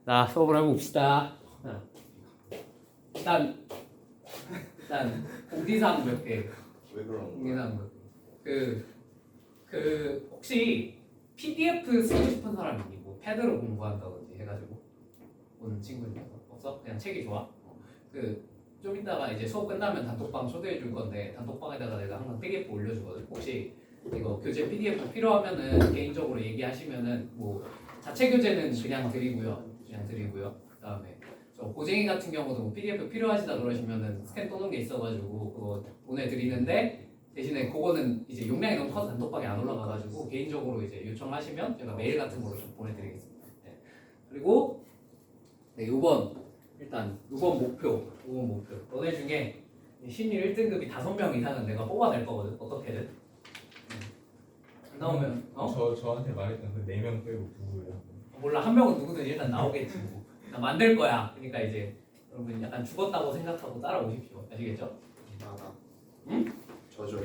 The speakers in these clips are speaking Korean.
자, 수업을 해봅시다. 일단 공지사항 몇 개. 왜 그런 거야? 공지사항 몇 개. 혹시 PDF 쓰고 싶은 사람 있니? 뭐 패드로 공부한다든지 해가지고 오는 친구 중에서 없어? 그냥 책이 좋아? 좀 이따가 이제 수업 끝나면 단톡방 초대해 줄 건데 단톡방에다가 내가 항상 PDF 올려주거든. 혹시 이거 교재 PDF 필요하면은 개인적으로 얘기하시면은 뭐 자체 교재는 그냥 드리고요. 그다음에 저 고쟁이 같은 경우도 뭐 PDF 필요하시다 그러시면은 스캔 떠놓은 게 있어가지고 그거 보내드리는데 대신에 그거는 이제 용량이 너무 커서 단톡방에 안 올라가가지고 개인적으로 이제 요청하시면 제가 메일 같은 거로 좀 보내드리겠습니다. 네. 그리고 네, 요번 목표. 너네 중에 심리 1등급이 5명 이상은 내가 뽑아낼 거거든. 어떻게든. 안 나오면 저한테 말했던 그 4명 빼고 누구예요? 몰라. 한 명은 누구든 일단 나오겠지. 뭐. 일단 만들 거야. 그러니까 이제 여러분 약간 죽었다고 생각하고 따라오십시오. 아시겠죠? 나. 응? 저죠.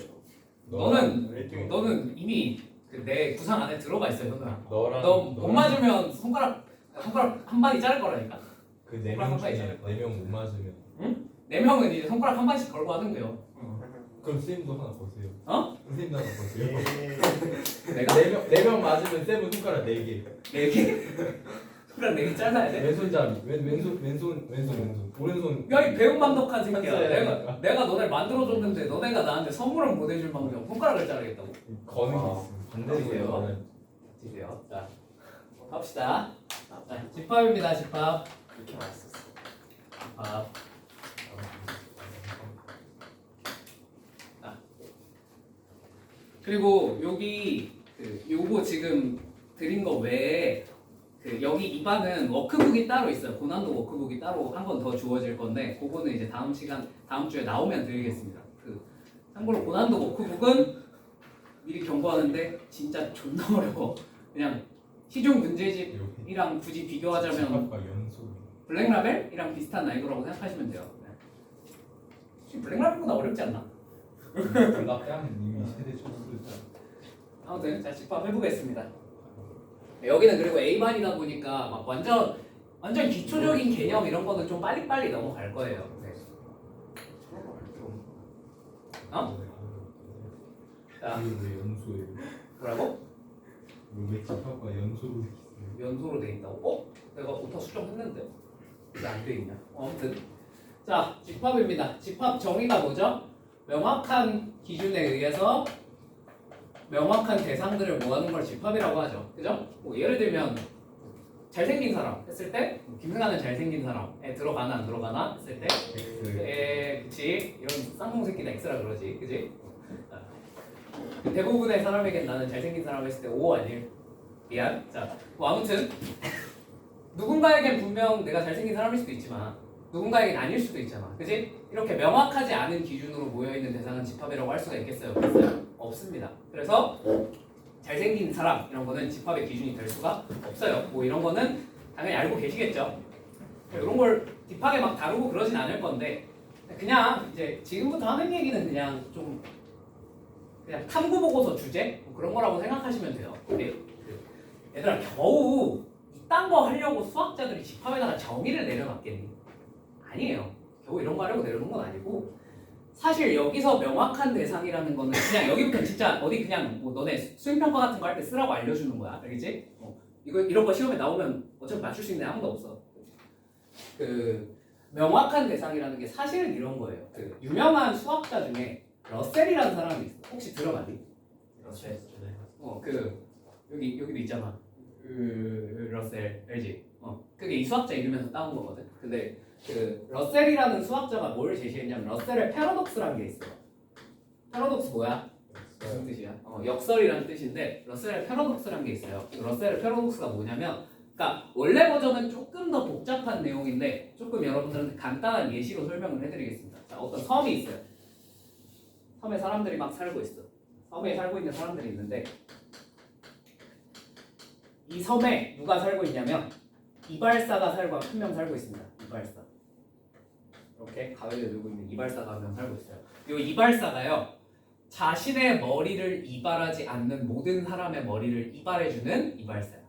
너는 이미 내 구상 안에 들어가 있어, 현우야. 너랑 너 못 맞으면 손가락 한 반이 자를 거라니까. 그 4명 중에 4명 못 맞으면 4명은 이제 손가락 한 반씩 걸고 하는 거예요. 그럼 쌤도 하나 거세요. 어? 선생님도 하나 거세요. 내가 4명 맞으면 쌤은 손가락 4개. 4개? 손가락 4개 잘라야 돼? 왼손잡이 왼손 오른손 야, 이 배은망덕한 새끼야. 한자야. 내가 너네 만들어줬는데 너네가 나한테 선물은 못 해줄 망정 손가락을 자르겠다고. 거는 게 있으면 반대로 거는 드세요. 자, 갑시다. 자, 집합입니다. 집합. 그렇게 맛있었어. 집합. 그리고 여기 요거 지금 드린 거 외에 여기 이 반은 워크북이 따로 있어요. 고난도 워크북이 따로 한 번 더 주어질 건데 그거는 이제 다음 주에 나오면 드리겠습니다. 참고로 고난도 워크북은 미리 경고하는데 진짜 존나 어려워. 그냥 시중 문제집이랑 굳이 비교하자면 집합과 연속 블랙라벨이랑 비슷한 난이도라고 생각하시면 돼요. 블랙라벨보다 어렵지 않나? 블락양 이미 세대 쳤을 때 아무튼 자 집합 해보겠습니다. 여기는 그리고 A반이다 보니까 막 완전 기초적인 개념 이런 거는 좀 빨리빨리 넘어갈 거예요. 네. 어? 자, 왜 연소예요? 뭐라고? 왜 집합과 연소로 있어요? 연소로 돼 있다고? 내가 오타 수정했는데 왜 안 돼 있냐? 아무튼 자 집합입니다. 집합 정의가 뭐죠? 명확한 기준에 의해서 명확한 대상들을 모아놓은 걸 집합이라고 하죠. 그죠? 뭐 예를 들면 잘생긴 사람 했을 때 김승환은 잘생긴 사람에 들어가나 안 들어가나 했을 때 그치 이런 쌍놈 새끼다 X라 그러지 그지? 대부분의 사람에겐 나는 잘생긴 사람 했을 때 O 아닐 미안. 자 뭐 아무튼 누군가에겐 분명 내가 잘생긴 사람일 수도 있지만 누군가에겐 아닐 수도 있잖아. 그지? 이렇게 명확하지 않은 기준으로 모여있는 대상은 집합이라고 할 수가 있겠어요? 없어요? 없습니다. 그래서 잘생긴 사람 이런 거는 집합의 기준이 될 수가 없어요. 뭐 이런 거는 당연히 알고 계시겠죠? 이런 걸 딥하게 막 다루고 그러진 않을 건데 그냥 이제 지금부터 하는 얘기는 그냥 좀 그냥 탐구 보고서 주제? 뭐 그런 거라고 생각하시면 돼요. 근데 얘들아 겨우 이딴 거 하려고 수학자들이 집합에다가 정의를 내려놨겠니? 아니에요. 겨우 이런 거 하려고 내려놓은 건 아니고 사실 여기서 명확한 대상이라는 거는 그냥 여기부터 진짜 어디 그냥 뭐 너네 수행평가 같은 거 할 때 쓰라고 알려주는 거야. 알겠지? 이런 거 시험에 나오면 어차피 맞출 수 있는 애 아무도 없어. 명확한 대상이라는 게 사실은 이런 거예요. 유명한 수학자 중에 러셀이라는 사람이 있어. 혹시 들어봤니? 러셀. 여기도 있잖아. 러셀 알지? 그게 이 수학자 이름에서 따온 거거든. 근데 러셀이라는 수학자가 뭘 제시했냐면 러셀의 패러독스라는 게 있어요. 패러독스 뭐야? 무슨 뜻이야? 역설이라는 뜻인데 러셀의 패러독스라는 게 있어요. 러셀의 패러독스가 뭐냐면 그러니까 원래 버전은 조금 더 복잡한 내용인데 조금 여러분들한테 간단한 예시로 설명을 해드리겠습니다. 자, 어떤 섬이 있어요. 섬에 사람들이 막 살고 있어. 섬에 살고 있는 사람들이 있는데 이 섬에 누가 살고 있냐면 이발사가 한 명 살고 있습니다. 이발사. 이렇게 가위를 들고 있는 이발사가 한 명 살고 있어요. 이 이발사가요. 자신의 머리를 이발하지 않는 모든 사람의 머리를 이발해주는 이발사야.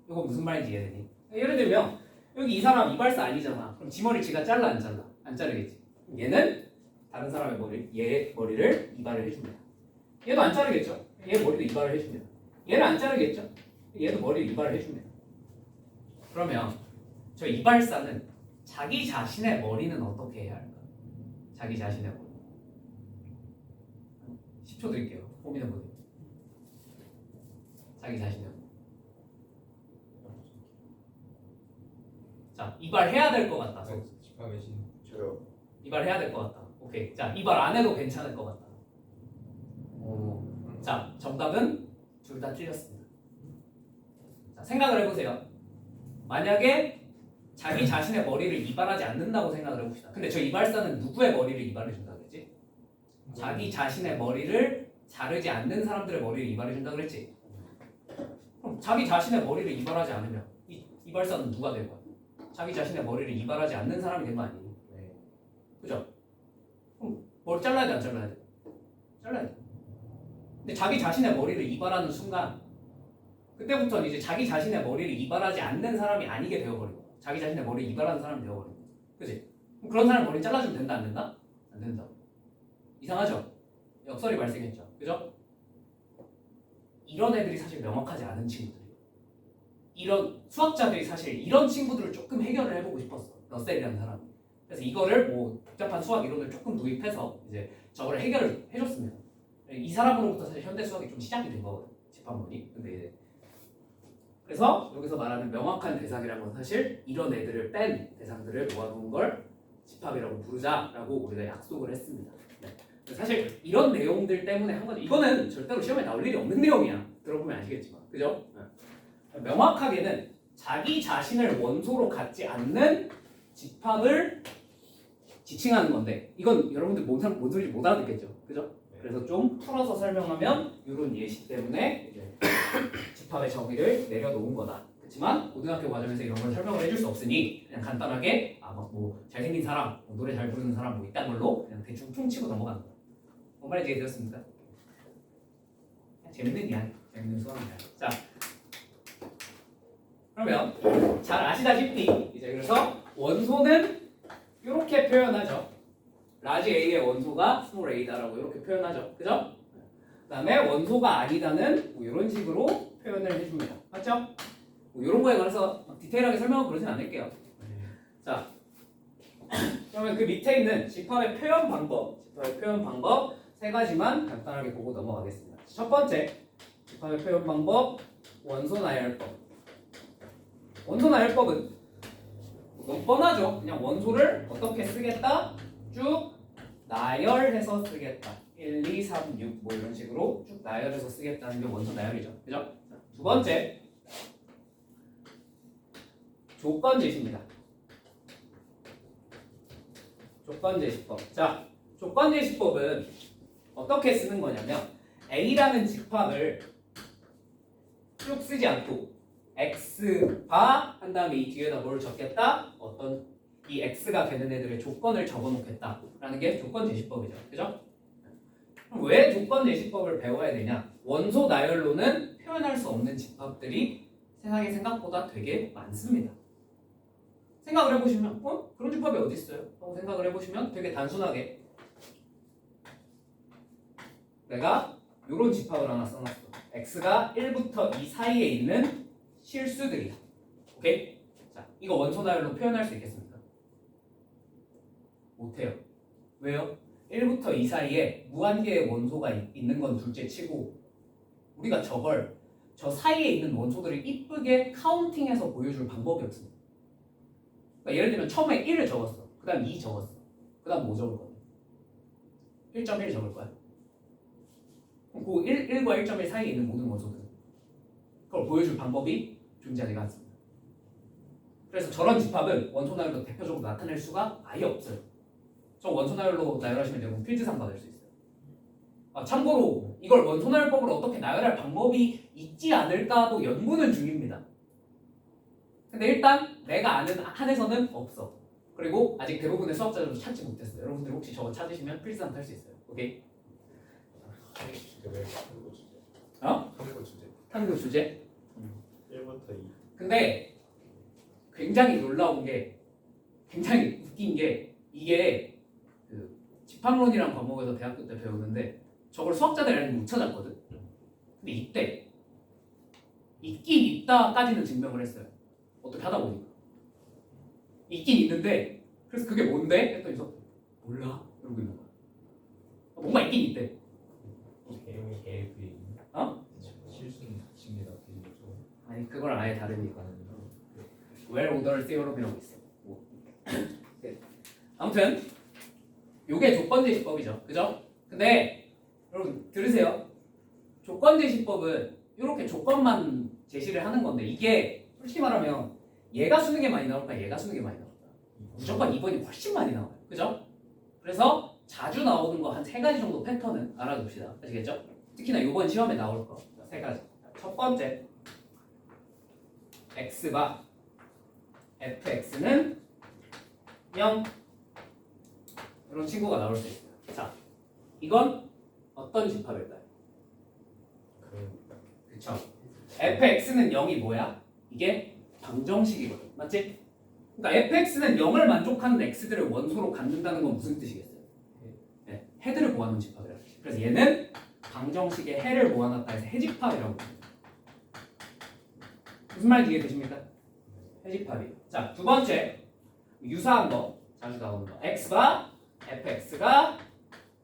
이거 무슨 말인지 이해되니? 예를 들면 여기 이 사람 이발사 아니잖아. 그럼 지 머리 지가 잘라 안 잘라? 안 자르겠지. 얘는 다른 사람의 얘 머리를 이발을 해줍니다. 얘도 안 자르겠죠? 얘 머리도 이발을 해줍니다. 얘는 안 자르겠죠? 얘도 머리를 이발을 해줍니다. 그러면 저 이발사는 자기 자신의 머리는 어떻게 해야 할까? 자기 자신의 머리. 10초 드릴게요. 고민해보세요. 자기 자신의 머리. 자, 이발해야 될 것 같다. 집합의 신. 저요. 이발해야 될 것 같다. 오케이. 자, 이발 안 해도 괜찮을 것 같다. 자, 정답은 둘 다 틀렸습니다. 자, 생각을 해보세요. 만약에 자기 자신의 머리를 이발하지 않는다고 생각을 해봅시다. 근데 저 이발사는 누구의 머리를 이발해준다고 그랬지? 자기 자신의 머리를 자르지 않는 사람들의 머리를 이발해준다고 그랬지? 그럼 자기 자신의 머리를 이발하지 않으면 이발사는 누가 될 거야? 자기 자신의 머리를 이발하지 않는 사람이 된 거 아니니? 네. 그죠? 그럼 머리 잘라야 돼, 안 잘라야 돼? 잘라야 돼. 근데 자기 자신의 머리를 이발하는 순간 그때부터는 이제 자기 자신의 머리를 이발하지 않는 사람이 아니게 되어버리고 자기 자신의 머리를 이발하는 사람이 되어버리고 그지? 그럼 그런 사람 머리 잘라주면 된다 안 된다? 안 된다. 이상하죠? 역설이 발생했죠. 그죠? 이런 애들이 사실 명확하지 않은 친구들이에요. 이런 수학자들이 사실 이런 친구들을 조금 해결을 해보고 싶었어. 러셀이라는 사람이. 그래서 이거를 뭐 복잡한 수학 이론을 조금 도입해서 이제 저걸 해결을 해줬습니다. 이 사람으로부터 사실 현대 수학이 좀 시작이 된 거거든. 집합론이. 근데 이제 그래서 여기서 말하는 명확한 대상이라는 건 사실 이런 애들을 뺀 대상들을 모아놓은 걸 집합이라고 부르자라고 우리가 약속을 했습니다. 네. 사실 이런 내용들 때문에 한 거죠. 이거는 절대로 시험에 나올 일이 없는 내용이야. 들어보면 아시겠지만, 그죠? 네. 명확하게는 자기 자신을 원소로 갖지 않는 집합을 지칭하는 건데 이건 여러분들 뭔 소리인지 못 알아듣겠죠, 그죠? 그래서 좀 풀어서 설명하면 이런 예시 때문에 이제 집합의 정의를 내려놓은 거다. 그렇지만 고등학교 과정에서 이런 걸 설명을 해줄 수 없으니 그냥 간단하게 뭐 잘생긴 사람, 뭐 노래 잘 부르는 사람 뭐 이딴 걸로 그냥 대충 퉁치고 넘어가는 거야. 뭔 말인지 이해되셨습니까? 재밌는 이야기, 재밌는 수학 이야기. 자, 그러면 잘 아시다시피 이제 그래서 원소는 이렇게 표현하죠. 라지 A의 원소가 스몰 A다라고 이렇게 표현하죠. 그죠? 그 다음에 원소가 아니다는 뭐 이런 식으로 표현을 해줍니다. 맞죠? 뭐 이런 거에 관해서 막 디테일하게 설명을 그러진 않을게요. 자, 그러면 그 밑에 있는 집합의 표현 방법 세 가지만 간단하게 보고 넘어가겠습니다. 첫 번째, 집합의 표현 방법, 원소 나열법. 원소 나열법은 너무 뻔하죠. 그냥 원소를 어떻게 쓰겠다? 쭉 나열해서 쓰겠다. 1, 2, 3, 6 뭐 이런 식으로 쭉 나열해서 쓰겠다는 게 원소 나열이죠. 그죠? 자, 두 번째, 조건 제시입니다. 조건 제시법. 자, 조건 제시법은 어떻게 쓰는 거냐면 A라는 집합을 쭉 쓰지 않고 X바 한 다음에 이 뒤에다 뭘 적겠다? 어떤 이 X가 되는 애들의 조건을 적어놓겠다라는 게 조건 제시법이죠. 그죠? 그럼 왜 조건 제시법을 배워야 되냐? 원소 나열로는 표현할 수 없는 집합들이 세상에 생각보다 되게 많습니다. 생각을 해보시면 그런 집합이 어디 있어요? 하고 생각을 해보시면 되게 단순하게 내가 이런 집합을 하나 써놨어. X가 1부터 2 사이에 있는 실수들이다. 오케이? 자, 이거 원소 나열로 표현할 수 있겠습니까? 못해요. 왜요? 1부터 2 사이에 무한개의 원소가 있는 건 둘째 치고 우리가 저걸 저 사이에 있는 원소들을 이쁘게 카운팅해서 보여줄 방법이 없습니다. 그러니까 예를 들면 처음에 1을 적었어. 그 다음 2 적었어. 그 다음 뭐 적을 거야? 1.1 적을 거야. 그럼 그 1과 1.1 사이에 있는 모든 원소들 그걸 보여줄 방법이 존재하지가 않습니다. 그래서 저런 집합은 원소 나열로 대표적으로 나타낼 수가 아예 없어요. 저 원소 나열로 나열하시면 여러분 필드상 받을 수 있어요. 참고로 이걸 원소 나열법으로 어떻게 나열할 방법이 있지 않을까도 연구는 중입니다. 근데 일단 내가 아는 한에서는 없어. 그리고 아직 대부분의 수학자들도 찾지 못했어요. 여러분들 혹시 저거 찾으시면 필드상 탈 수 있어요. 오케이? 탐구 주제? 1부터 2. 근데 굉장히 놀라운 게 굉장히 웃긴 게 이게 그 집합론이란 과목에서 대학교 때 배우는데 저걸 수학자들이 아니면 못 찾았거든. 근데 이때 있긴 있다까지는 증명을 했어요. 어떻게 하다 보니까 있긴 있는데 그래서 그게 뭔데? 했더니 몰라 이러고 있는 거야. 뭔가 있긴 있대. 개념이 AFE. 어? 실수는 다칩니다. 그죠? 아니 그걸 아예 다르니까. Well ordered theorem이라고 있어. 아무튼 요게 조건제시법이죠. 그죠? 근데 여러분 들으세요. 조건제시법은 이렇게 조건만 제시를 하는 건데 이게 솔직히 말하면 얘가 수능에 많이 나올까 얘가 수능에 많이 나올까 무조건 2번이 훨씬 많이 나와요. 그죠? 그래서 자주 나오는 거 한 3가지 정도 패턴은 알아둡시다. 아시겠죠? 특히나 이번 시험에 나올 거 3가지. 첫 번째 x가 fx는 0 이런 친구가 나올 수 있어요. 자, 이건 어떤 집합일까요? 그쵸? fx는 0이 뭐야? 이게 방정식이거든. 맞지? 그러니까 fx는 0을 만족하는 x들을 원소로 갖는다는 건 무슨 뜻이겠어요? 네, 해들을 모아놓은 집합이라고. 그래서 얘는 방정식의 해를 모아놨다 해서 해집합이라고 합니다. 무슨 말인지 이해되십니까? 해집합이. 자, 두 번째 유사한 거 자주 나오는 거 x가 fx가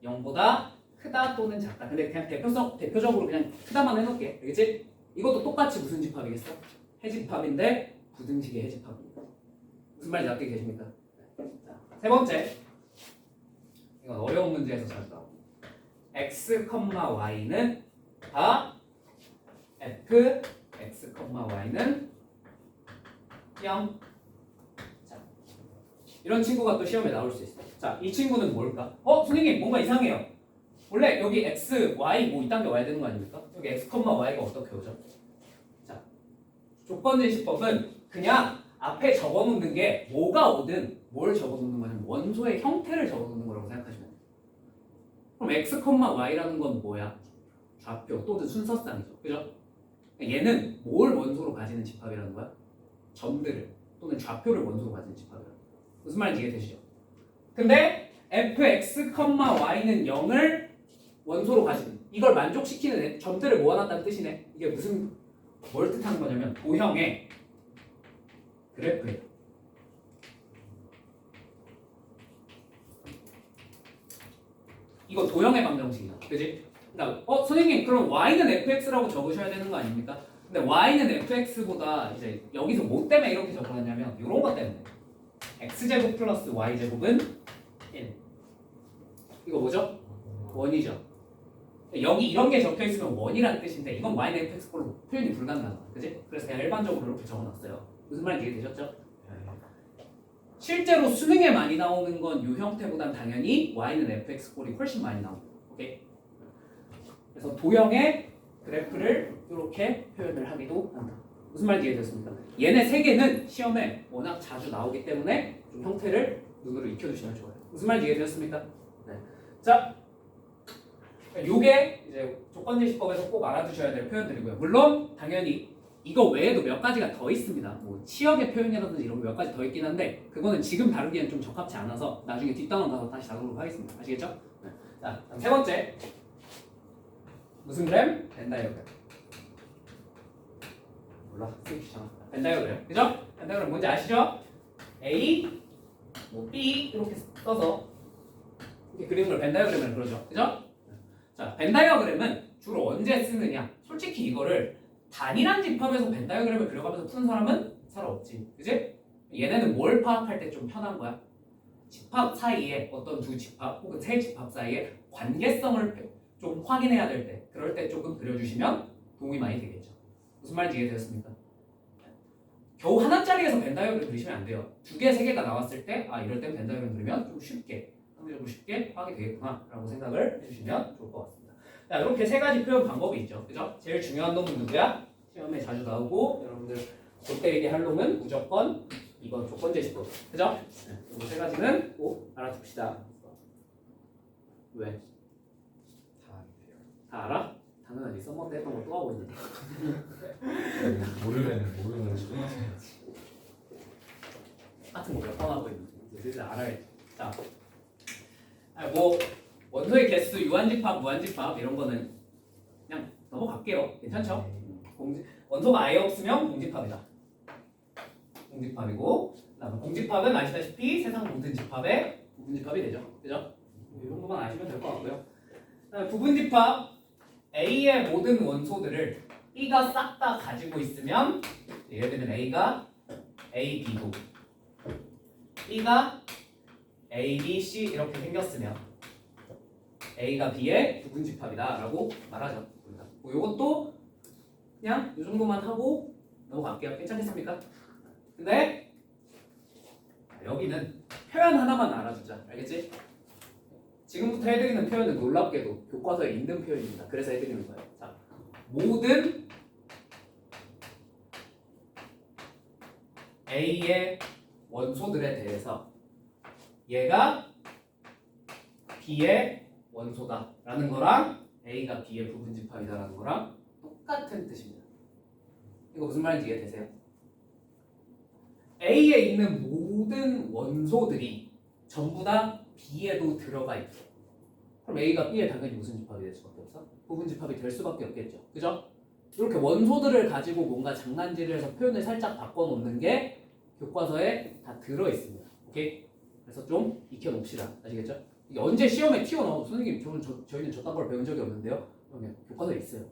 0보다 크다 또는 작다. 근데 그냥 대표적으로 그냥 크다만 해놓을게. 알겠지? 이것도 똑같이 무슨 집합이겠어? 해집합인데 부등식의 해집합입니다. 무슨 말인지 알게 계십니까? 자, 세 번째 이건 어려운 문제에서 자주 나옵니다. x, y는 다 f, x, y는 0. 자, 이런 친구가 또 시험에 나올 수 있어요. 자, 이 친구는 뭘까? 선생님 뭔가 이상해요. 원래 여기 x, y 뭐 이딴 게 와야 되는 거 아닙니까? 여기 x, y가 어떻게 오죠? 자, 조건제시법은 그냥 앞에 적어놓는 게 뭐가 오든 뭘 적어놓는 거냐면 원소의 형태를 적어놓는 거라고 생각하시면 돼요. 그럼 x, y라는 건 뭐야? 좌표 또는 순서쌍이죠. 그죠? 얘는 뭘 원소로 가지는 집합이라는 거야? 점들을 또는 좌표를 원소로 가지는 집합이라는 거야. 무슨 말인지 이해되시죠? 근데 fx, y는 0을 원소로 가지는 이걸 만족시키는 점들을 모아놨다는 뜻이네. 이게 뭘 뜻하는 거냐면 도형의 그래프예요. 이거 도형의 방정식이야. 그지? 그러니까 선생님 그럼 y는 fx라고 적으셔야 되는 거 아닙니까? 근데 y는 fx보다 이제 여기서 뭐 때문에 이렇게 적어놨냐면 이런 것 때문에 x제곱 플러스 y제곱은 1. 이거 뭐죠? 원이죠. 여기 이런 게 적혀 있으면 원이라는 뜻인데 이건 y는 fx로 표현이 불가능하다. 그지? 그래서 그냥 일반적으로 이렇게 적어놨어요. 무슨 말인지 이해되셨죠? 실제로 수능에 많이 나오는 건 이 형태보단 당연히 y는 fx꼴이 훨씬 많이 나옵니다. 오케이? 그래서 도형의 그래프를 이렇게 표현을 하기도 한다. 무슨 말인지 이해되셨습니까? 얘네 세 개는 시험에 워낙 자주 나오기 때문에 좀 형태를 눈으로 익혀두시면 좋아요. 무슨 말인지 이해되셨습니까? 네. 자, 요게 이제 조건제시법에서 꼭 알아두셔야 될 표현들이고요. 물론 당연히 이거 외에도 몇 가지가 더 있습니다. 뭐 치역의 표현이라든지 이런 거 몇 가지 더 있긴 한데 그거는 지금 다루기엔 좀 적합치 않아서 나중에 뒷단원 가서 다시 다루도록 하겠습니다. 아시겠죠? 네. 자, 세 번째 무슨 그램? 벤다이어그램. 몰라, 쓰기 귀찮아. 벤다이어그램, 그죠? 벤다이어그램 뭔지 아시죠? A, 뭐 B 이렇게 써서 이렇게 그리는 걸 벤다이어그램이라고 그러죠, 그죠? 자, 벤다이어그램은 주로 언제 쓰느냐? 솔직히 이거를 단일한 집합에서 벤다이어그램을 그려가면서 푸는 사람은 잘 없지, 그지? 얘네는 뭘 파악할 때 좀 편한 거야? 집합 사이에 어떤 두 집합 혹은 세 집합 사이에 관계성을 좀 확인해야 될 때, 그럴 때 조금 그려주시면 도움이 많이 되겠죠. 무슨 말인지 이해되셨습니까? 겨우 하나짜리에서 벤다이어그램 그리시면 안 돼요. 2개, 3개가 나왔을 때, 이럴 땐 벤다이어그램 그리면 좀 쉽게, 상대적으로 쉽게 파악이 되겠구나 라고 생각을 해주시면 좋을 것 같습니다. 자, 이렇게 3가지 표현 방법이 있죠. 그죠? 제일 중요한 놈은 누구야? 시험에 자주 나오고 여러분들 골 때리게 할 놈은 무조건 이건 조건제시법. 그죠? 네, 이 3가지는 꼭 알아둡시다. 왜? 다 알아? 당연하지. 썸머 때 했던 거 또 하고 있는데. 모르면 끝나셔야지. 같은 거 몇 번 하고 있는지 이제 슬슬 알아야지. 자, 뭐 원소의 개수, 유한집합, 무한집합 이런 거는 그냥 넘어갈게요. 괜찮죠? 원소가 아예 없으면 공집합이다. 공집합이고, 그다음에 공집합은 아시다시피 세상 모든 집합의 부분집합이 되죠. 그죠? 이 정도만 아시면 될 것 같고요. 그다음에 부분집합 A의 모든 원소들을 B가 싹 다 가지고 있으면 예를 들면 A가 A, B고 B가 A, B, C 이렇게 생겼으면 A가 B의 부분집합이다라고 말하죠. 뭐 이것도 그냥 이 정도만 하고 넘어갈게요. 괜찮겠습니까? 근데 여기는 표현 하나만 알아두자. 알겠지? 지금부터 해드리는 표현은 놀랍게도 교과서에 있는 표현입니다. 그래서 해드리는 거예요. 자, 모든 A의 원소들에 대해서 얘가 B의 원소다라는 거랑 A가 B의 부분집합이다라는 거랑 똑같은 뜻입니다. 이거 무슨 말인지 이해되세요? A에 있는 모든 원소들이 전부 다 B에도 들어가 있죠. 그럼 A가 B에 당연히 무슨 집합이 될 수밖에 없어? 부분집합이 될 수밖에 없겠죠. 그죠? 이렇게 원소들을 가지고 뭔가 장난질을 해서 표현을 살짝 바꿔놓는 게 교과서에 다 들어있습니다. 오케이? 그래서 좀 익혀놓읍시다. 아시겠죠? 이게 언제 시험에 튀어나오고 선생님 저희는 저딴 걸 배운 적이 없는데요. 그러면 교과서에 있어요.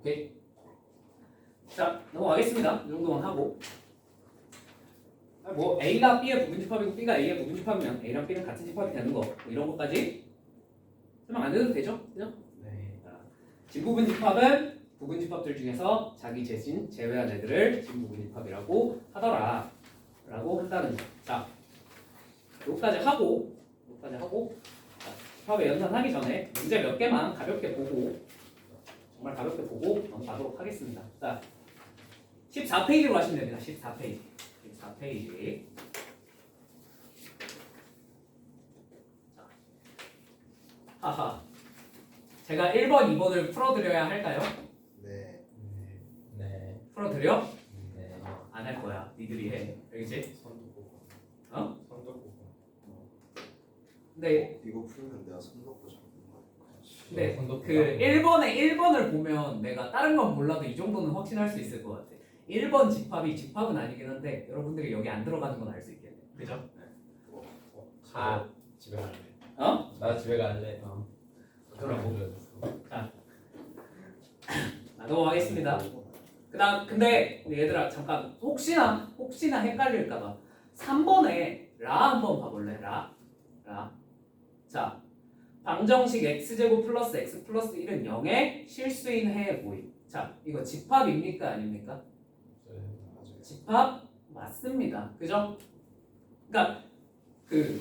오케이? 자, 넘어가겠습니다. 이 정도만 하고 뭐 A가 B의 부분집합이고 B가 A의 부분집합이면 A랑 B는 같은 집합이 되는 거 뭐 이런 것까지 설명 안 해도 되죠? 그죠? 네. 진부분집합은 부분집합들 중에서 자기 재신 제외한 애들을 진부분집합이라고 하더라 라고 한다는 거. 자, 여기까지 하고 자, 집합의 연산하기 전에 문제 몇 개만 가볍게 보고 정말 가볍게 보고 넘어가도록 하겠습니다. 자, 14페이지로 하시면 됩니다. 14페이지. 자, 하하. 제가 1번, 2번을 풀어드려야 할까요? 네. 네. 풀어드려? 네. 안 할 거야. 니들이 해. 알겠지? 선도 보고. 어? 선도 보고. 근데 이거 풀면 내가 선도 보고 잡는 거야. 근데 선도 그 1번을 보면 내가 다른 건 몰라도 이 정도는 확신할 수 있을 것 같아. 1번 집합이 집합은 아니긴 한데 여러분들이 여기 안 들어가는 건 알 수 있겠네. 그죠? 아, 집에 갈래. 어? 나 집에 갈래. 그러라고. 넘어가겠습니다. 그다음 근데 얘들아 잠깐 혹시나 헷갈릴까봐 3번에 라 한번 봐볼래? 라. 자, 방정식 x제곱 플러스 x 플러스 1은 0의 실수인 해의 모임. 자, 이거 집합입니까 아닙니까? 맞아요. 집합 맞습니다. 그죠? 그러니까 그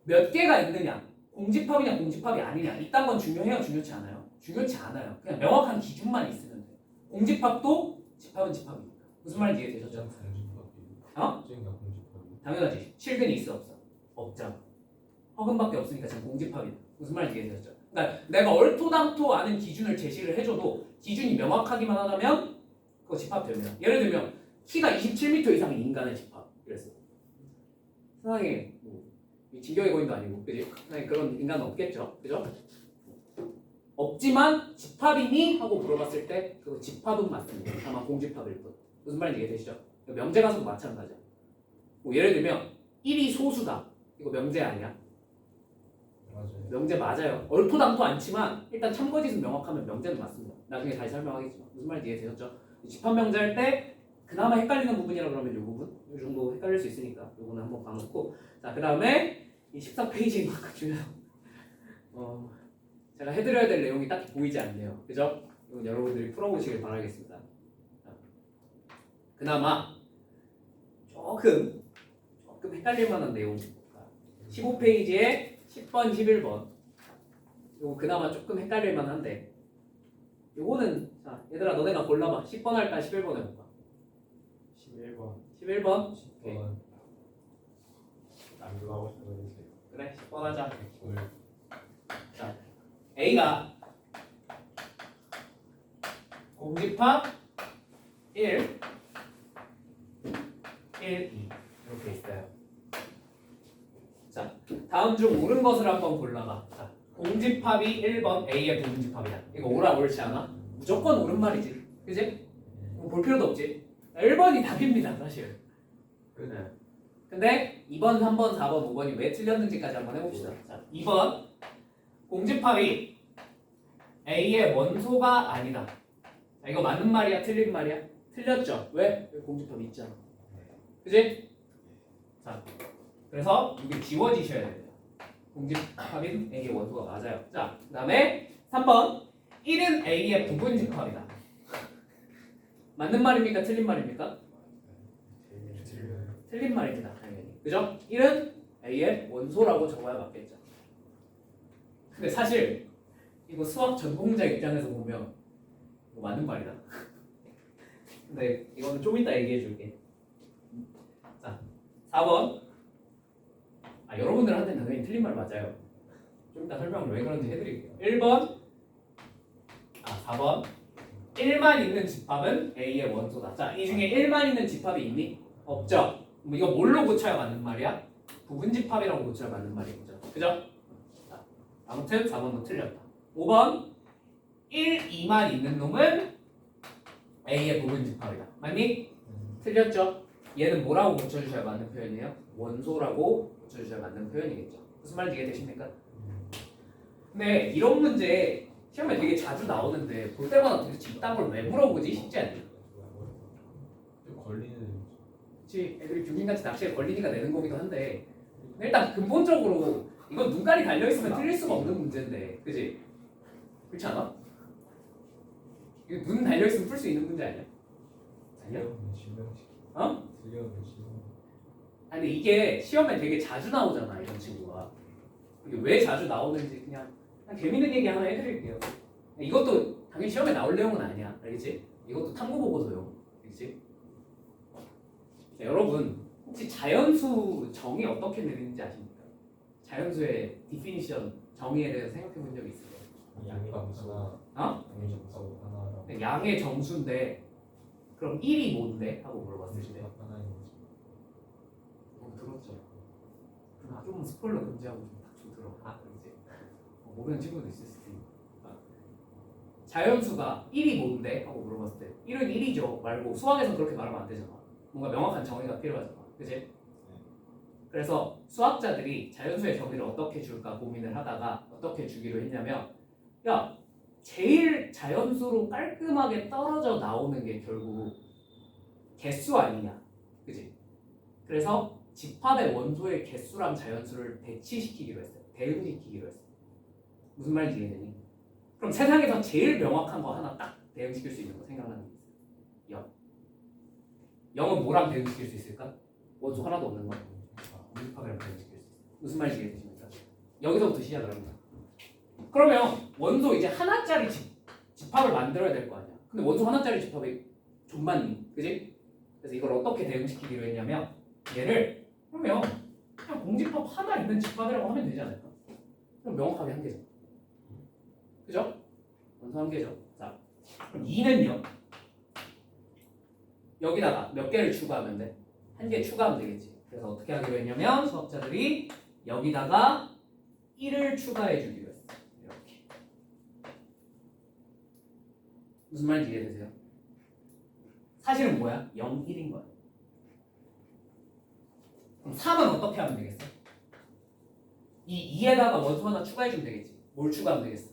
몇 개가 있느냐, 공집합이냐 공집합이 아니냐 이딴 건 중요해요, 중요치 않아요? 중요치 않아요. 그냥 명확한 기준만 있으면 돼요. 공집합도 집합은 집합입니다. 무슨 말인지 이해되셨죠? 어? 당연하지. 실근이 있어 없어? 없잖아. 허근밖에 없으니까 지금 공집합이다. 무슨 말인지 이해되셨죠? 그러니까 내가 얼토당토 아는 기준을 제시를 해줘도 기준이 명확하기만 하다면 그거 집합됩니다. 예를 들면 키가 27m 이상의 인간의 집합 이랬어. 세상에 뭐 진격의 거인도 아니고 그지? 세상에 그런 인간은 없겠죠. 그죠? 없지만 집합이니? 하고 물어봤을 때 그거 집합은 맞습니다. 다만 공집합일 뿐. 무슨 말인지 이해되시죠? 명제 가서도 마찬가지야. 뭐 예를 들면 1이 소수다. 이거 명제 아니야? 맞아요. 명제 맞아요. 얼토당토 않지만 일단 참고짓은 명확하면 명제는 맞습니다. 나중에 다시 설명하겠지만 무슨 말인지 이해되셨죠? 집합 명제 할 때 그나마 헷갈리는 부분이라 그러면 이 부분 이 정도 헷갈릴 수 있으니까 이거는 한번 봐놓고 자 그 다음에 이 14페이지 만큼 중요한 제가 해드려야 될 내용이 딱히 보이지 않네요. 그죠? 이건 여러분들이 풀어보시길 바라겠습니다. 자, 그나마 조금 헷갈릴 만한 내용 15페이지에 10번, 11번 요거 그나마 조금 헷갈릴 만한데 요거는 자 얘들아 너네가 골라봐. 10번 할까 11번 해볼까? 11번. 11번? 오케이. 남도 하고 싶은 거 해주세요. 그래 10번 하자. 자 A가 공집합 1 이렇게 있어요. 다음 중 옳은 것을 한번 골라봐. 자, 공집합이 1번 A의 부분집합이다. 이거 옳아 옳지 않아? 무조건 옳은 말이지. 그지? 뭐볼 필요도 없지. 1번이 답입니다 사실. 네. 근데 2번, 3번, 4번, 5번이 왜 틀렸는지까지 한번 해봅시다. 자, 2번 공집합이 A의 원소가 아니다. 자, 이거 맞는 말이야 틀린 말이야? 틀렸죠. 왜? 여기 공집합이 있잖아. 그지? 자, 그래서 이게 지워지셔야 됩니다. 공집합인 A의 원소가 맞아요. 자, 그 다음에 3번 1은 A의 부분집합이다. 맞는 말입니까? 틀린 말입니까? 틀린 말입니다. 당연히. 그죠? 1은 A의 원소라고 적어야 맞겠죠. 근데 사실 이거 수학 전공자 입장에서 보면 이거 맞는 말이다. 근데 이거는 좀 이따 얘기해 줄게. 자, 4번. 여러분들한테는 당연히 틀린 말 맞아요. 좀 이따 설명을 왜 그런지 해드릴게요. 1번. 4번. 1만 있는 집합은 A의 원소다. 자, 이 중에 1만 있는 집합이 있니? 없죠. 그럼 이거 뭘로 고쳐야 맞는 말이야? 부분집합이라고 고쳐야 맞는 말이죠. 그죠? 자, 아무튼 4번도 틀렸다. 5번 1, 2만 있는 놈은 A의 부분집합이다. 맞니? 틀렸죠? 얘는 뭐라고 고쳐주셔야 맞는 표현이에요? 원소라고 고쳐주셔야 맞는 표현이겠죠. 무슨 말인지 이해되십니까? 근데 이런 문제 시험에 되게 자주 나오는데 볼 때마다 도대체 이딴 걸 왜 물어보지? 쉽지 않니? 걸리는 그치, 애들이 균민같이 낚시에 걸리니까 내는 거기도 한데 근데 일단 근본적으로 이건 눈깔이 달려있으면 틀릴 수가 없는 문제인데 그지? 그렇지 않아? 이거 눈 달려있으면 풀 수 있는 문제 아니야? 아니야? 어? 아니 근데 이게 시험에 되게 자주 나오잖아 이런 친구가. 이게 왜 자주 나오는지 그냥 재밌는 얘기 하나 해드릴게요. 이것도 당연히 시험에 나올 내용은 아니야. 알겠지? 이것도 탐구 보고서요. 알겠지? 자, 여러분 혹시 자연수 정의 어떻게 내리는지 아십니까? 자연수의 디피니션 정의에 대해서 생각해 본 적이 있어요? 양감수나 어? 양정수 하나라고 네, 양의 정수인데 그럼 1이 뭔데? 하고 물어봤을 때 하나인 거지. 들었죠? 그럼 좀 스포일러 금지하고 좀 들어. 그렇지? 모르는 친구도 있을 수 있으니까. 자연수가 1이 뭔데? 하고 물어봤을 때 1은 1이죠 말고 수학에서 그렇게 말하면 안 되잖아. 뭔가 명확한 정의가 필요하잖아. 그치? 그래서 수학자들이 자연수의 정의를 어떻게 줄까 고민을 하다가 어떻게 주기로 했냐면 야 제일 자연수로 깔끔하게 떨어져 나오는 게 결국 개수 아니냐. 그치? 그래서 집합의 원소의 개수랑 자연수를 대치시키기로 했어요. 대응시키기로 했어요. 무슨 말인지 이해되니? 그럼 세상에서 제일 명확한 거 하나 딱 대응시킬 수 있는 거 생각나는 게 있어요. 0. 0은 뭐랑 대응시킬 수 있을까? 원소 하나도 없는 거. 공집합이랑 대응시킬 수 있어요. 무슨 말인지 이해되십니까? 여기서부터 시작을 합니다. 그러면 원소 이제 하나짜리 집합을 만들어야 될 거 아니야. 근데 원소 하나짜리 집합이 좀 많니? 그지? 그래서 이걸 어떻게 대응시키기로 했냐면 얘를 그러면 그냥 공집합 하나 있는 집합이라고 하면 되지 않을까? 그럼 명확하게 한 개죠. 그죠? 원소 한 개죠. 자, 그럼 2는요? 여기다가 몇 개를 추가하면 돼? 한 개 추가하면 되겠지. 그래서 어떻게 하기로 했냐면 수학자들이 여기다가 1을 추가해 주기로 했어. 이렇게. 무슨 말인지 이해되세요? 사실은 뭐야? 0, 1인 거야. 그럼 3은 어떻게 하면 되겠어? 이 2에다가 원소 하나 추가해 주면 되겠지. 뭘 추가하면 되겠어?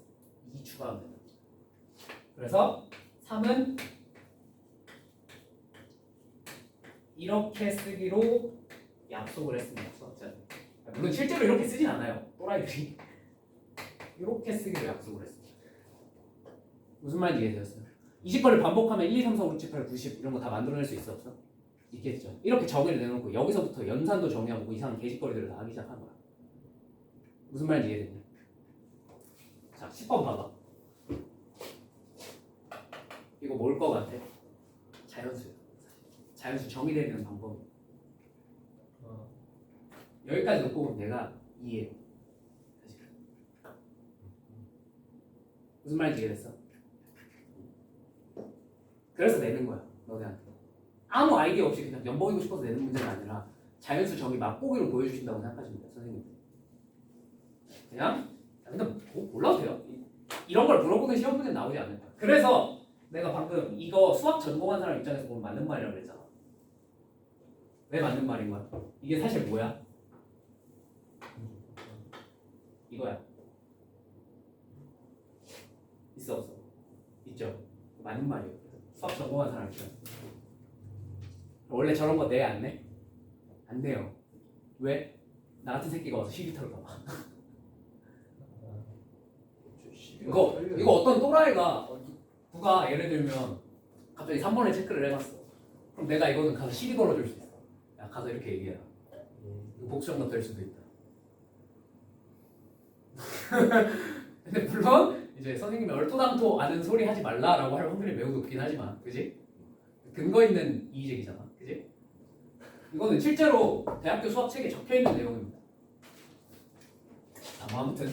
2 추가하면 된다. 그래서 3은 이렇게 쓰기로 약속을 했습니다. 수학자는. 물론 실제로 이렇게 쓰진 않아요. 또라이들이. 이렇게 쓰기로 약속을 했습니다. 무슨 말인지 이해되셨어요? 20번을 반복하면 1, 2, 3, 4, 5, 6, 7, 8, 90 이런 거 다 만들어낼 수 있어 없어? 있겠죠. 이렇게 정의를 내놓고 여기서부터 연산도 정의하고 이상한 계집거리들을 다 하기 시작한 거야. 무슨 말인지 이해됐냐? 자, 10번 봐봐. 이거 뭘 거 같아? 자연수야. 자연수 정의되는 방법. 여기까지 놓고 내가 이해해. 사실은. 무슨 말인지 이해됐어? 그래서 내는 거야. 너네한테. 아무 아이디어 없이 그냥 면봉이고 싶어서 내는 문제가 아니라 자연수 정의 맛보기로 보여주신다고 생각하시면 돼요. 선생님. 그냥 근데 뭐 몰라도 돼요. 이런 걸 물어보는 시험 문제는 나오지 않을까. 그래서 내가 방금 이거 수학 전공한 사람 입장에서 보면 맞는 말이라고 그랬잖아. 왜 맞는 말인 거야? 이게 사실 뭐야? 이거야. 있어 없어? 있죠. 맞는 말이에요. 수학 전공한 사람 입장에서. 원래 저런 거 내 안 내? 안 내요. 왜? 나 같은 새끼가 와서 시비 털까 봐. 이거 어떤 또라이가 누가 예를 들면 갑자기 3번을 체크를 해봤어. 그럼 내가 이거는 가서 시비 걸어줄 수 있어. 야 가서 이렇게 얘기해라. 이거 복수형답 될 수도 있다. 근데 물론 이제 선생님이 얼토당토 아는 소리 하지 말라라고 할 확률이 매우 높긴 하지만, 그지? 근거 있는 이의제기잖아, 그지? 이거는 실제로 대학교 수학 책에 적혀 있는 내용입니다. 뭐 아무튼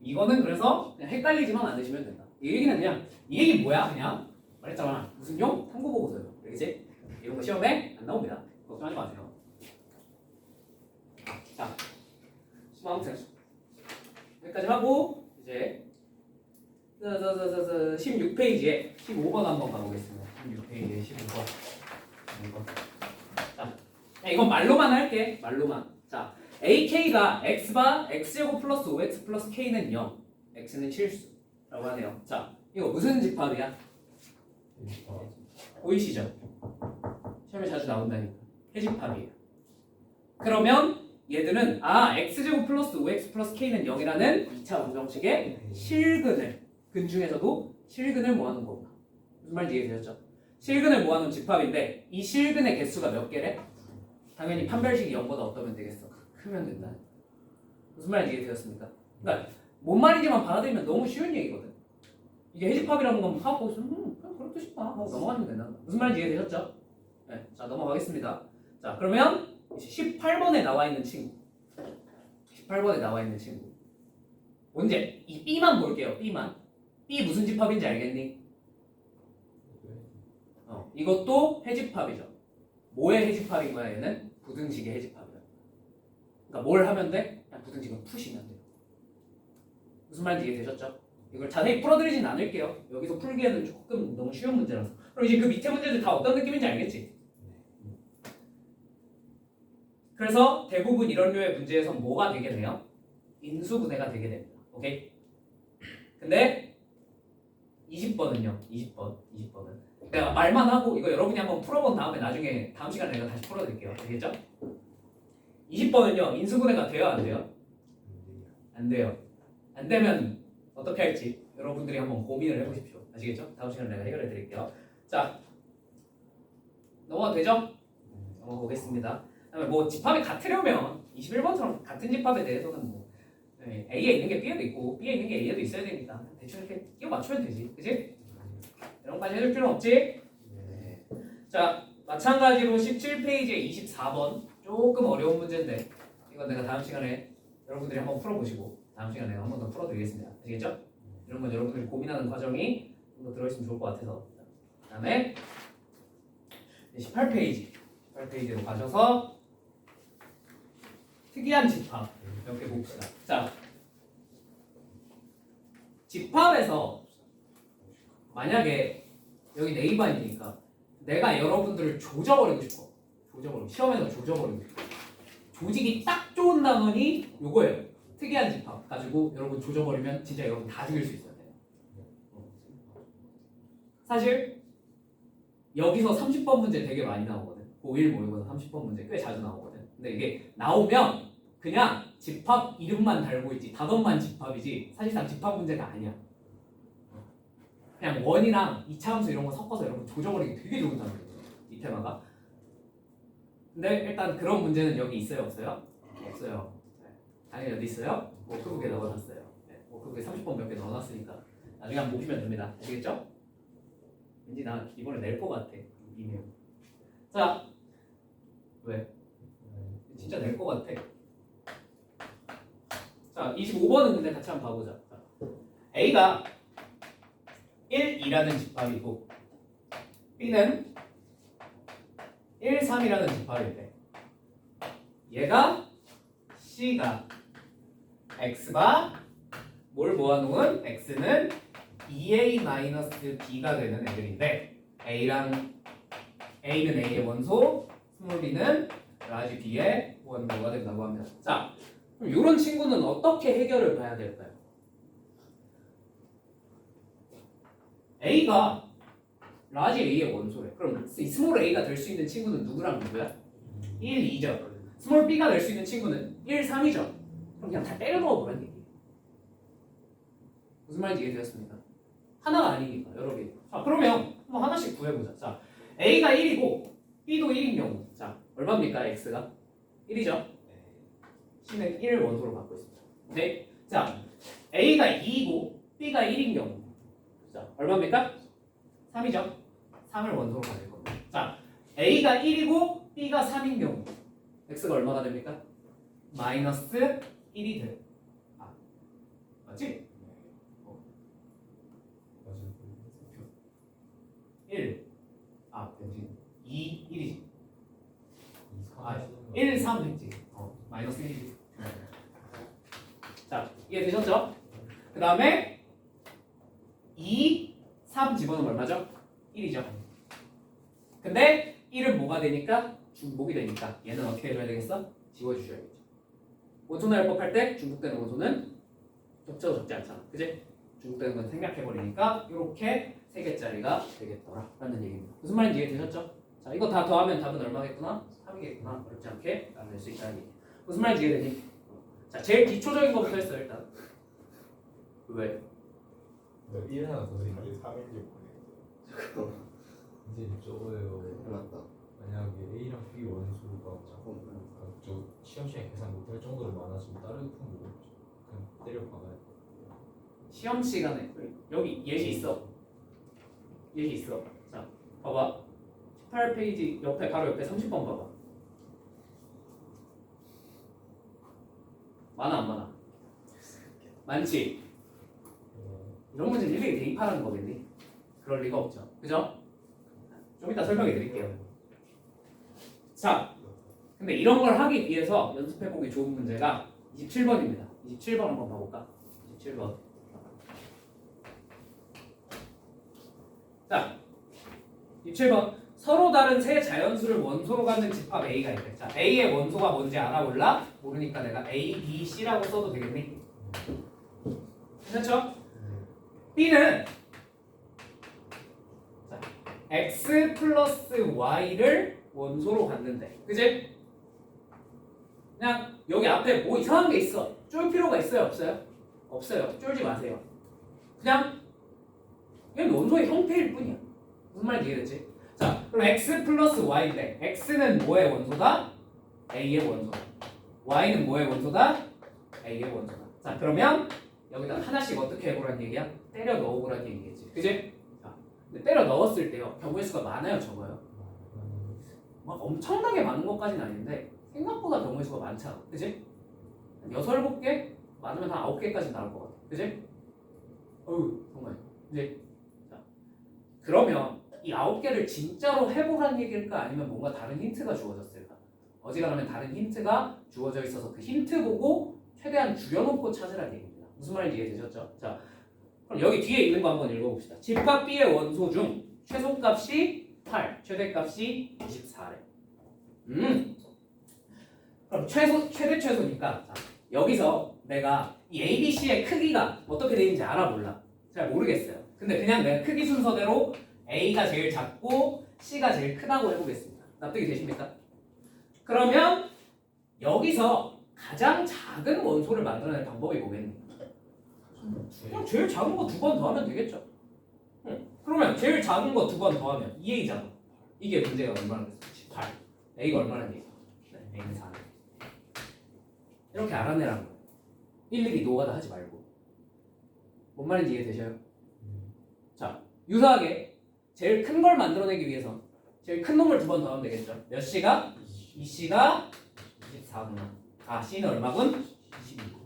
이거는 그래서 그냥 헷갈리지만 않으시면 된다. 이 얘기는 그냥 이 얘기 뭐야? 그냥 말했잖아. 무슨 용? 탐구 보고서요. 그지? 이런 거 시험에 안 나옵니다. 걱정하지 마세요. 자, 뭐 아무튼 여기까지 하고 이제 16페이지에 15번 한번 가보겠습니다. 16페이지에 15번. 자, 이건 말로만 할게. 말로만. 자, AK가 x바 x제곱 플러스 5x 플러스 k는 0, x는 실수라고 하네요. 자, 이거 무슨 집합이야? 보이시죠? 시험에 자주 나온다니까. 해집합이에요. 그러면 얘들은 x제곱 플러스 5x 플러스 k는 0이라는 2차 방정식의 실근을, 근 중에서도 실근을 모아놓은 거구나. 무슨 말인지 이해되셨죠? 실근을 모아놓은 집합인데 이 실근의 개수가 몇 개래? 당연히 판별식이 0보다 어떠면 되겠어? 크면 된다. 무슨 말인지 이해되셨습니까? 그러니까 뭔 말인지만 받아들이면 너무 쉬운 얘기거든. 이게 해집합이라는 건 파악하고 있으면 그냥 그런 뜻이다 하고 넘어가면 된다. 무슨 말인지 이해되셨죠? 네, 자 넘어가겠습니다. 자 그러면 이제 18번에 나와 있는 친구, 18번에 나와 있는 친구 문제 이 B만 볼게요. B만. B 무슨 집합인지 알겠니? 이것도 해집합이죠. 뭐의 해집합인 거야 얘는? 부등식의 해집합이야. 그러니까 뭘 하면 돼? 그냥 부등식은 푸시면 돼요. 무슨 말인지 이해되셨죠? 이걸 자세히 풀어드리진 않을게요. 여기서 풀기에는 조금 너무 쉬운 문제라서. 그럼 이제 그 밑에 문제들 다 어떤 느낌인지 알겠지? 그래서 대부분 이런 류의 문제에서 뭐가 되게 돼요? 인수분해가 되게 됩니다. 오케이? 근데 20번은요. 20번은 내가 말만 하고 이거 여러분이 한번 풀어본 다음에 나중에 다음 시간에 내가 다시 풀어드릴게요. 알겠죠? 20번은요. 인수분해가 돼요? 안 돼요? 안 돼요. 안 되면 어떻게 할지 여러분들이 한번 고민을 해보십시오. 아시겠죠? 다음 시간에 내가 해결해 드릴게요. 자, 넘어가도 되죠? 넘어가 보겠습니다. 그다음에 뭐 집합이 같으려면 21번처럼 같은 집합에 대해서는 뭐 A에 있는 게 B에도 있고 B에 있는 게 A에도 있어야 되니까 대충 이렇게 끼워 맞추면 되지, 그치? 이런 것까지 해줄 필요는 없지? 자, 마찬가지로 17페이지에 24번 조금 어려운 문제인데 이건 내가 다음 시간에 여러분들이 한번 풀어보시고 다음 시간에 내가 한 번 더 풀어드리겠습니다. 아시겠죠? 이런 건 여러분들이 고민하는 과정이 좀 더 들어있으면 좋을 것 같아서. 그 다음에 18페이지로 가셔서 특이한 집합 몇 개 봅시다. 자, 집합에서 만약에 여기 네이버이니까 내가 여러분들을 조져버리고 싶어. 시험에서 조져버리고 싶어. 조직이 딱 좋은 단원이 요거예요. 특이한 집합 가지고 여러분 조져버리면 진짜 여러분 다 죽일 수 있어요. 사실 여기서 30번 문제 되게 많이 나오거든. 고1 모의고사 30번 문제 꽤 자주 나오거든. 근데 이게 나오면 그냥 집합 이름만 달고 있지 단원만 집합이지 사실상 집합 문제가 아니야. 그냥 원이랑 이차함수 이런 거 섞어서 여러분 조져버리기 되게 좋은 단어예요. 이 테마가. 근데 일단 그런 문제는 여기 있어요, 없어요? 없어요. 네. 당연히 어디 있어요? 워크북에 넣어놨어요. 네. 워크북에 30번 몇 개 넣어놨으니까 나중에 한번 보시면 됩니다. 아시겠죠? 왠지 나 이번에 낼 것 같아. 이 내용. 자, 왜? 진짜 낼 것 같아. 자, 25번은 근데 같이 한번 봐보자. 자, A가 1, 2라는 집합이고 B는 1, 3이라는 집합인데 얘가 C가 x가 뭘 모아놓은 x는 2a-b가 되는 애들인데 A는 A의 원소, 스몰 b는 라지 b의 원소가 된다고 합니다. 자, 그럼 이런 친구는 어떻게 해결을 봐야 될까요? A가 라지 A의 원소래. 그럼 이 스몰 A가 될 수 있는 친구는 누구랑 누구야? 1, 2죠. 스몰 B가 될 수 있는 친구는 1, 3이죠. 그럼 그냥 다 때려 넣어 보란 얘기예요. 무슨 말인지 이해되셨습니까? 하나가 아니니까 여러 개. 자, 그러면 한번 하나씩 구해보자. 자, A가 1이고 B도 1인 경우. 자, 얼마입니까? X가 1이죠. C는 1을 원소로 갖고 있습니다. 오케이? 자, A가 2이고 B가 1인 경우. 자, 얼마입니까? 3이죠. 3을 원소로 가질 겁니다. 자, A가 1이고 B가 3인 경우 X가 얼마가 됩니까? 마이너스 1이 돼. 아, 맞지? 1. 아, 왠지 2, 1이지. 아, 1, 3 했지. 마이너스 1이지. 자, 이해되셨죠? 그 다음에 2, 3 집어넣으면 얼마죠? 1이죠. 근데 1은 뭐가 되니까? 중복이 되니까 얘는 어떻게 해줘야 되겠어? 지워주셔야겠죠. 원소나열법 할 때 중복되는 원소는 적죠, 적지 않잖아. 그지? 중복되는 건 생략해버리니까 이렇게 3개짜리가 되겠더라 라는 얘기입니다. 무슨 말인지 이해되셨죠? 자, 이거 다 더하면 답은 얼마겠구나? 3이겠구나. 어렵지 않게 나눌 수 있다는 얘기. 무슨 말인지 이해되니? 자, 제일 기초적인 것부터 했어요 일단. 왜? 1 하나 더 생겨. 3인지 모르겠어. 이제 저거예요. 몰랐다. 만약에 A랑 B 원소가 잠깐만. 저 시험 시간에 계산 못할 정도로 많아지면 다른 품 모르겠죠. 그냥 때려 박아야 돼. 시험 시간에 여기 예시 있어. 예시 있어. 자, 봐봐. 18페이지 옆에 바로 옆에 30번 봐봐. 많아 안 많아? 많지. 이런 문제는 일일이 대입하라는 거겠니? 그럴 리가 없죠. 그죠? 좀 이따 설명해 드릴게요. 자, 근데 이런 걸 하기 위해서 연습해보기 좋은 문제가 27번입니다. 27번 한번 봐볼까? 27번. 자, 27번. 서로 다른 세 자연수를 원소로 갖는 집합 A가 있대. 자, A의 원소가 뭔지 알아볼라? 모르니까 내가 A, B, C라고 써도 되겠니? 괜찮죠? B는 자, X 플러스 Y를 원소로 갖는데, 그지? 그냥 여기 앞에 뭐 이상한 게 있어. 쫄 필요가 있어요? 없어요? 없어요. 쫄지 마세요. 그냥 얘는 원소의 형태일 뿐이야. 무슨 말인지 이해됐지? 자, 그럼 X 플러스 Y인데 X는 뭐의 원소다? A의 원소다. Y는 뭐의 원소다? A의 원소다. 자, 그러면 여기다 하나씩 어떻게 해보라는 얘기야? 때려 넣어보라는 얘기겠지. 그지? 자, 근데 때려 넣었을 때요. 경우의 수가 많아요, 적어요? 막 엄청나게 많은 것까지는 아닌데 생각보다 경우의 수가 많잖아. 그지? 한 6, 7개? 많으면 한 9개까지 나올 것 같아. 그지? 어휴, 정말. 이제 자, 그러면 이 9개를 진짜로 해보라는 얘기일까? 아니면 뭔가 다른 힌트가 주어졌을까? 어지간하면 다른 힌트가 주어져 있어서 그 힌트 보고 최대한 줄여놓고 찾으라는 얘기입니다. 무슨 말인지 이해되셨죠? 자, 그럼 여기 뒤에 있는 거 한번 읽어봅시다. 집합 B의 원소 중 최소값이 8, 최대값이 24래. 그럼 최대 최소니까 자, 여기서 내가 이 A, B, C의 크기가 어떻게 되는지 알아볼라. 잘 모르겠어요. 근데 그냥 내가 크기 순서대로 A가 제일 작고 C가 제일 크다고 해보겠습니다. 납득이 되십니까? 그러면 여기서 가장 작은 원소를 만들어낼 방법이 뭐겠니? 그냥 제일 작은 거 2번 더하면 되겠죠. 그러면 제일 작은 거 2번 더하면 2A잖아. 이게 문제가 얼마나 됐어? 18. A가 얼마나 돼? 네, A는 4. 이렇게 알아내라는 거예요. 일일이 노가다 하지 말고. 뭔 말인지 이해되셔요? 자, 유사하게 제일 큰 걸 만들어내기 위해서 제일 큰 놈을 2번 더하면 되겠죠. 몇 C가? 2C가 24구나. 아, C는 얼마군? 22구.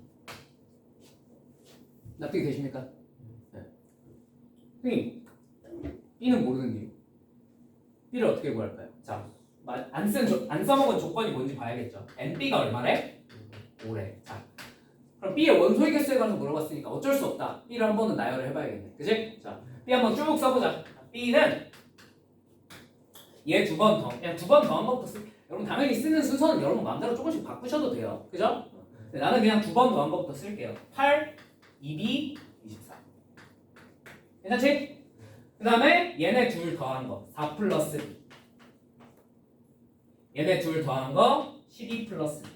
납득이 되십니까? 네. 선생님, B는 모르는 게 B를 어떻게 구할까요? 자, 안 써먹은 조건이 뭔지 봐야겠죠. NB가 얼마래? 5래. 자, 그럼 B의 원소의 개수에 관해서 물어봤으니까 어쩔 수 없다. B를 한 번은 나열을 해봐야겠네. 그지? 자, B 한번 쭉 써보자. B는 얘 두 번 더, 그냥 두 번 더한 것부터 쓸. 여러분 당연히 쓰는 순서는 여러분 마음대로 조금씩 바꾸셔도 돼요. 그죠? 근데 나는 그냥 두 번 더한 것부터 쓸게요. 8, 2B, 24. 괜찮지? 그 다음에 얘네 둘 더한 거 4 플러스 B. 얘네 둘 더한 거 12 플러스 B.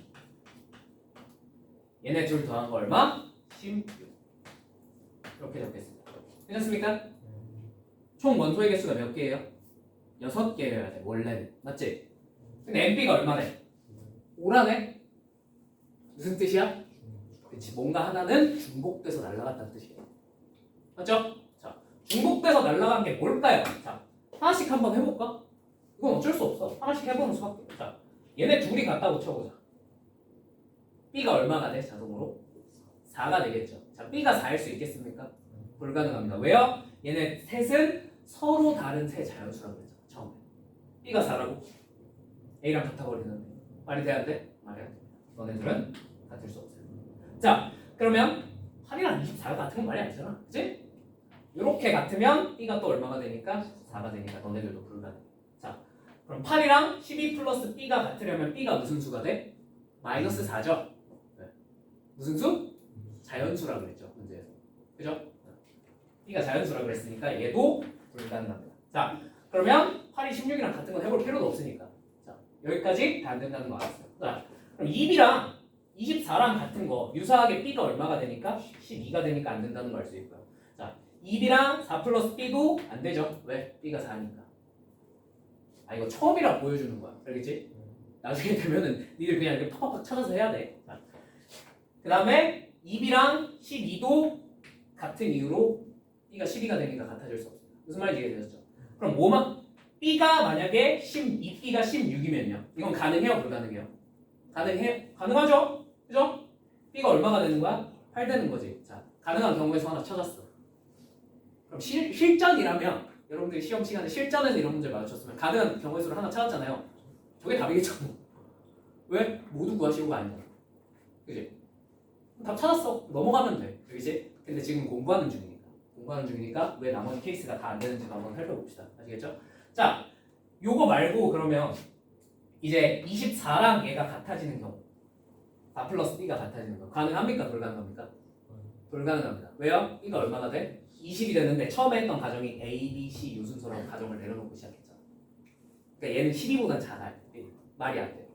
얘네 둘 더한 거 얼마? 16. 이렇게 적겠습니다. 괜찮습니까? 총 원소의 개수가 몇 개예요? 6개여야 돼 원래는. 맞지? 근데 NP가 얼마래? 5라네? 무슨 뜻이야? 그렇지, 뭔가 하나는 중복돼서 날아갔다는 뜻이에요. 맞죠? 자, 중복돼서 날아간 게 뭘까요? 자, 하나씩 한번 해볼까? 이건 어쩔 수 없어. 하나씩 해보는 수밖에. 자, 얘네 둘이 같다고 쳐보자. B가 얼마가 돼? 자동으로? 4가 되겠죠. 자, B가 4일 수 있겠습니까? 불가능합니다. 왜요? 얘네 셋은 서로 다른 세 자연수라고 했잖아. 처음에. B가 4라고? A랑 같아 버리는데 말이 돼야 안 돼? 말이 안 됩니다. 너네들은 같을 수 없어요. 자, 그러면 8이랑 24가 같은 건 말이 안 되잖아. 그치? 이렇게 같으면 B가 또 얼마가 되니까? 4가 되니까 너네들도 불가능해. 자, 그럼 8이랑 12 플러스 B가 같으려면 B가 무슨 수가 돼? 마이너스 4죠? 네. 무슨 수? 자연수라고 그랬죠. 문제에서. 그죠? B가 자연수라고 그랬으니까 얘도 불가능합니다. 자, 그러면 8이 16이랑 같은 건 해볼 필요도 없으니까. 자, 여기까지 다 안 된다는 거 알았어요. 자, 그럼 2B랑 24랑 같은 거 유사하게 B가 얼마가 되니까? 12가 되니까 안 된다는 거 알 수 있고요. 자, 2B랑 4 플러스 B도 안 되죠. 왜? B가 4니까. 아, 이거 처음이라 보여주는 거야. 알겠지? 나중에 되면은 니들 그냥 이렇게 팍팍팍 찾아서 해야 돼. 그 다음에 2B랑 12도 같은 이유로 B가 12가 되니까 같아질 수 없습니다. 무슨 말인지 이해되셨죠? 그럼 뭐만 B가 만약에 2B가 16이면요. 이건 가능해요? 불가능해요? 가능하죠? 그죠? B가 얼마가 되는 거야? 8 되는 거지. 자, 가능한 경우에서 하나 찾았어. 그럼 실전이라면 여러분들이 시험 시간에 실전에서 이런 문제를 마주쳤으면 가능한 경우의 수를 하나 찾았잖아요. 저게 답이겠죠. 왜? 모두 구하시고가 아니잖아. 그지? 답 찾았어. 넘어가면 돼. 그지? 근데 지금 공부하는 중이니까 왜 나머지 케이스가 다 안 되는지 한번 살펴봅시다. 아시겠죠? 자, 요거 말고 그러면 이제 24랑 얘가 같아지는 경우 4 플러스 B가 같아지는 경우 가능합니까? 불가능합니까? 불가능합니다. 왜요? B가 얼마나 돼? 20이 되는데 처음에 했던 가정이 A, B, C 요 순서라고 가정을 내려놓고 시작했잖아. 그러니까 얘는 12보단 작아요. 말이 안 돼요.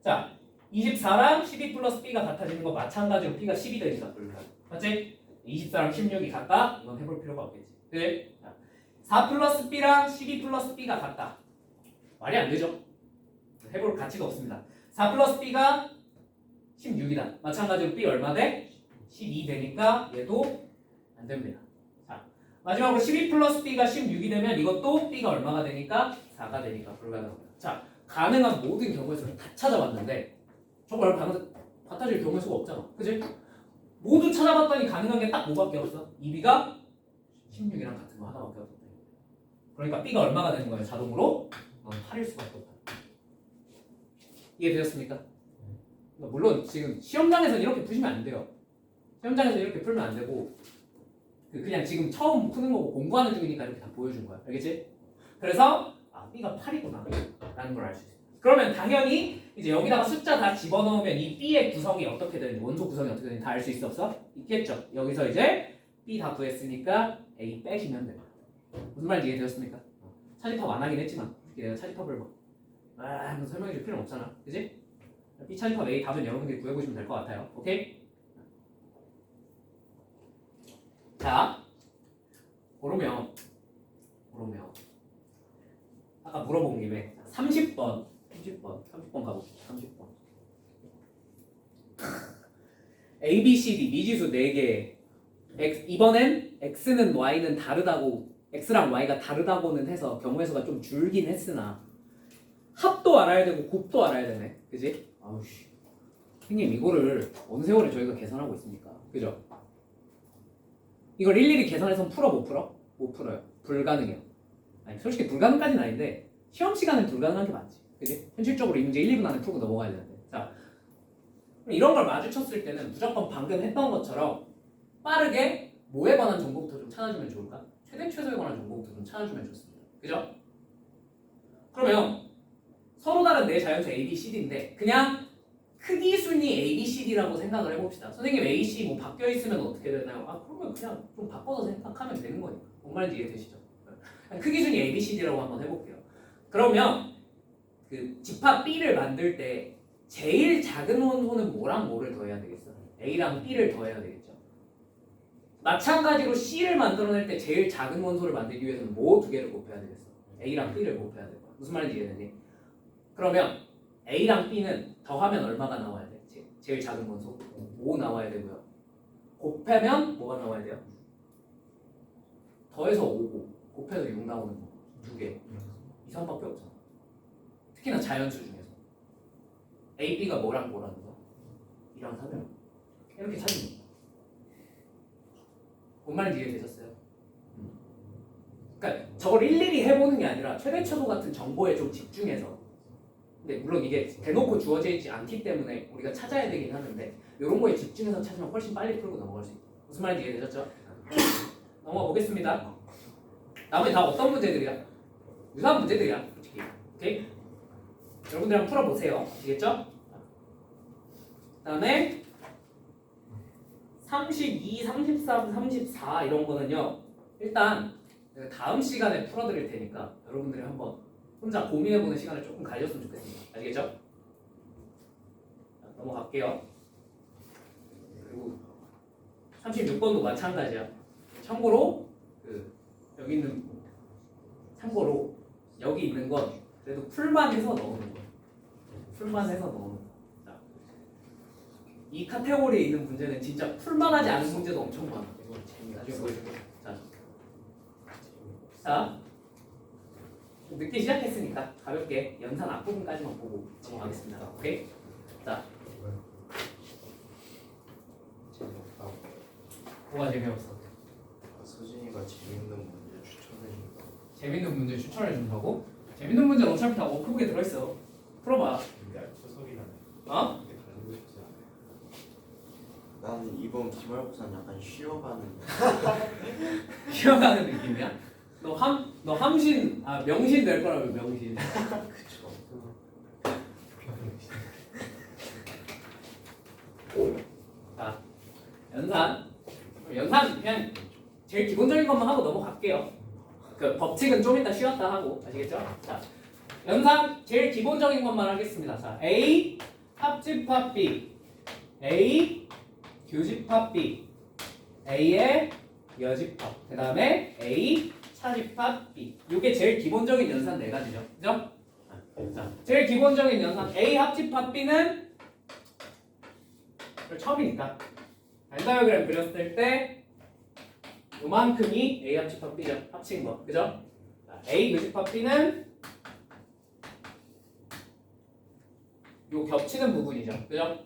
자, 24랑 12 플러스 B가 같아지는 거 마찬가지로 B가 10이 되니까 불가능. 맞지? 24랑 16이 같다? 이건 해볼 필요가 없겠지. 그치? 4 플러스 B랑 12 플러스 B가 같다. 말이 안 되죠? 해볼 가치가 없습니다. 4 플러스 B가 16이다. 마찬가지로 B 얼마 돼? 12 되니까 얘도 안 됩니다. 자, 마지막으로 12 플러스 B가 16이 되면 이것도 B가 얼마가 되니까 4가 되니까 불가능합니다. 자, 가능한 모든 경우의 수를 다 찾아봤는데 정말 같아질 경우의 수가 없잖아. 그치? 모두 찾아봤더니 가능한 게 딱 뭐밖에 없어? 2B가 16이랑 같은 거 하나밖에 없었다. 그러니까 B가 얼마가 되는 거예요? 자동으로 8일 수밖에 없다. 이해되셨습니까? 물론 지금 시험장에서는 이렇게 푸시면 안 돼요. 시험장에서 이렇게 풀면 안 되고 그냥 지금 처음 푸는 거고 공부하는 중이니까 이렇게 다 보여준 거야. 알겠지? 그래서 B가 8이구나 라는 걸 알 수 있어요. 그러면 당연히 이제 여기다가 숫자 다 집어넣으면 이 B의 구성이 어떻게 되는지 원소 구성이 어떻게 되는지 다 알 수 있어 없어? 있겠죠. 여기서 이제 B 다 구했으니까 A 빼시면 됩니다. 무슨 말인지 이해되셨습니까? 차집합 안 하긴 했지만 내가 차집합을 막 설명해 줄 필요는 없잖아. 그지? B 차집합 A 답은 여러분들이 구해보시면 될 것 같아요. 오케이? 자, 오르면 아까 물어본 김에 30번 가봅시다. 30번 A, B, C, D 미지수 4개 이번엔 X는 Y는 다르다고 X랑 Y가 다르다고는 해서 경우의 수가 좀 줄긴 했으나 합도 알아야 되고 곱도 알아야 되네. 그지? 아우씨 형님 이거를 어느 세월에 저희가 계산하고 있습니까? 그죠? 이걸 일일이 계산해서 풀어 못 풀어? 못 풀어요. 불가능해요. 아니 솔직히 불가능까지는 아닌데 시험 시간은 불가능한 게 맞지. 그지? 현실적으로 이 문제 1, 2분 안에 풀고 넘어가야 되는데. 자, 이런 걸 마주쳤을 때는 무조건 방금 했던 것처럼 빠르게 뭐에 관한 정보부터 좀 찾아주면 좋을까? 최대 최소에 관한 정보부터 좀 찾아주면 좋습니다. 그죠? 그러면 서로 다른 네 자연수 A, B, C, D인데 그냥 크기 순위 A, B, C, D라고 생각을 해봅시다. 선생님 A, C 뭐 바뀌어 있으면 어떻게 되나요? 아 그러면 그냥 좀 바꿔서 생각하면 되는 거니까. 뭔 말인지 이해되시죠? 크기 순위 A, B, C, D라고 한번 해볼게요. 그러면 그 집합 B를 만들 때 제일 작은 원소는 뭐랑 뭐를 더해야 되겠어? A랑 B를 더해야 되겠죠. 마찬가지로 C를 만들어낼 때 제일 작은 원소를 만들기 위해서는 뭐 두 개를 곱해야 되겠어? A랑 B를 곱해야 될 거야. 무슨 말인지 이해되니? 그러면 A랑 B는 더하면 얼마가 나와야 돼? 제일 작은 원소 5 나와야 되고요. 곱하면 뭐가 나와야 돼요? 더해서 5고 곱해서 6 나오는 거 두 개. 이상밖에 없잖아. 특히나 자연수 중에서 A, B가 뭐랑 뭐라는 거? 2랑 3이랑 이렇게 찾으면 돼요. 뭔 말인지 이해되셨어요? 그러니까 저걸 일일이 해보는 게 아니라 최대 최소 같은 정보에 좀 집중해서, 근데 물론 이게 대놓고 주어져 있지 않기 때문에 우리가 찾아야 되긴 하는데 이런 거에 집중해서 찾으면 훨씬 빨리 풀고 넘어갈 수 있다. 무슨 말인지 이해되셨죠? 넘어가 보겠습니다. 나머지 다 어떤 문제들이야? 유사한 문제들이야 솔직히. 오케이? 여러분들 한번 풀어보세요. 아시겠죠? 그 다음에 32, 33, 34 이런 거는요 일단 내가 다음 시간에 풀어드릴 테니까 여러분들이 한번 혼자 고민해보는 시간을 조금 가졌으면 좋겠습니다. 아시겠죠? 자, 넘어갈게요. 그리고 36번도 마찬가지야. 참고로 여기 있는 건 그래도 풀만 해서 넣는 거야. 풀만 해서 넣는 거야. 자, 이 카테고리에 있는 문제는 진짜 풀만 하지 않은 문제도 엄청 많아. 나중에 보여줄게. 자, 늦게 시작했으니까 가볍게 연산 앞부분까지만 보고 넘어가겠습니다. 오케이? 자, 재미없다. 뭐가 재미없어? 소진이가 재밌는 문제 추천해준다. 재밌는 문제 추천해 준다고? 재밌는 문제는 어차피 다 워크북에 들어있어. 풀어봐. 수석이나 어? 가지고 싶지 않아요. 나는 이번 기말고사는 약간 쉬어가는. 쉬어가는 느낌이야? 너 함신, 명신 될 거라고, 명신. 그쵸. 자, 연산 그냥 제일 기본적인 것만 하고 넘어갈게요. 그 법칙은 좀 이따 쉬었다 하고. 아시겠죠? 자, 연산 제일 기본적인 것만 하겠습니다. 자, A 합집합 B, A 교집합 B, A의 여집합, 그 다음에 A 차집합 B. 이게 제일 기본적인 연산 네 가지죠. 그죠? 자, 제일 기본적인 연산 A 합집합 B는 처음이니까 벤다이어그램 그렸을 때 요만큼이 A 합집합 B죠. 합친 거. 그죠? 자, A 교집합 B는 요 겹치는 부분이죠. 그죠?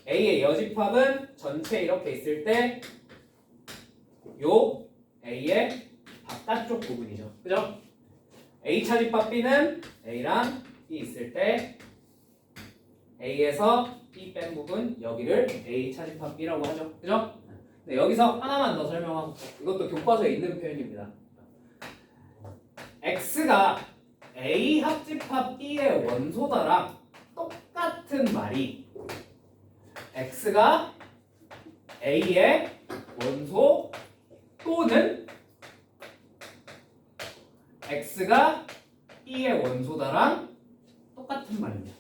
A의 여집합은 전체 이렇게 있을 때 요 A의 바깥쪽 부분이죠. 그죠? A 차집합 B는 A랑 B 있을 때 A에서 B 뺀 부분 여기를 A 차집합 B라고 하죠. 그죠? 네, 여기서 하나만 더 설명하고 이것도 교과서에 있는 표현입니다. X가 A 합집합 B의 원소다랑 똑같은 말이 X가 A의 원소 또는 X가 B의 원소다랑 똑같은 말입니다.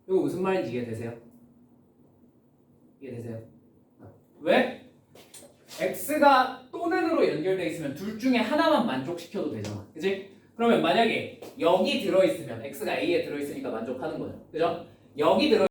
이거 무슨 말인지 이해되세요? 이해되세요? 왜? X가 또는으로 연결되어 있으면 둘 중에 하나만 만족시켜도 되잖아. 그치? 그러면 만약에 여기 들어있으면 X가 A에 들어있으니까 만족하는 거죠. 그죠? 여기 들어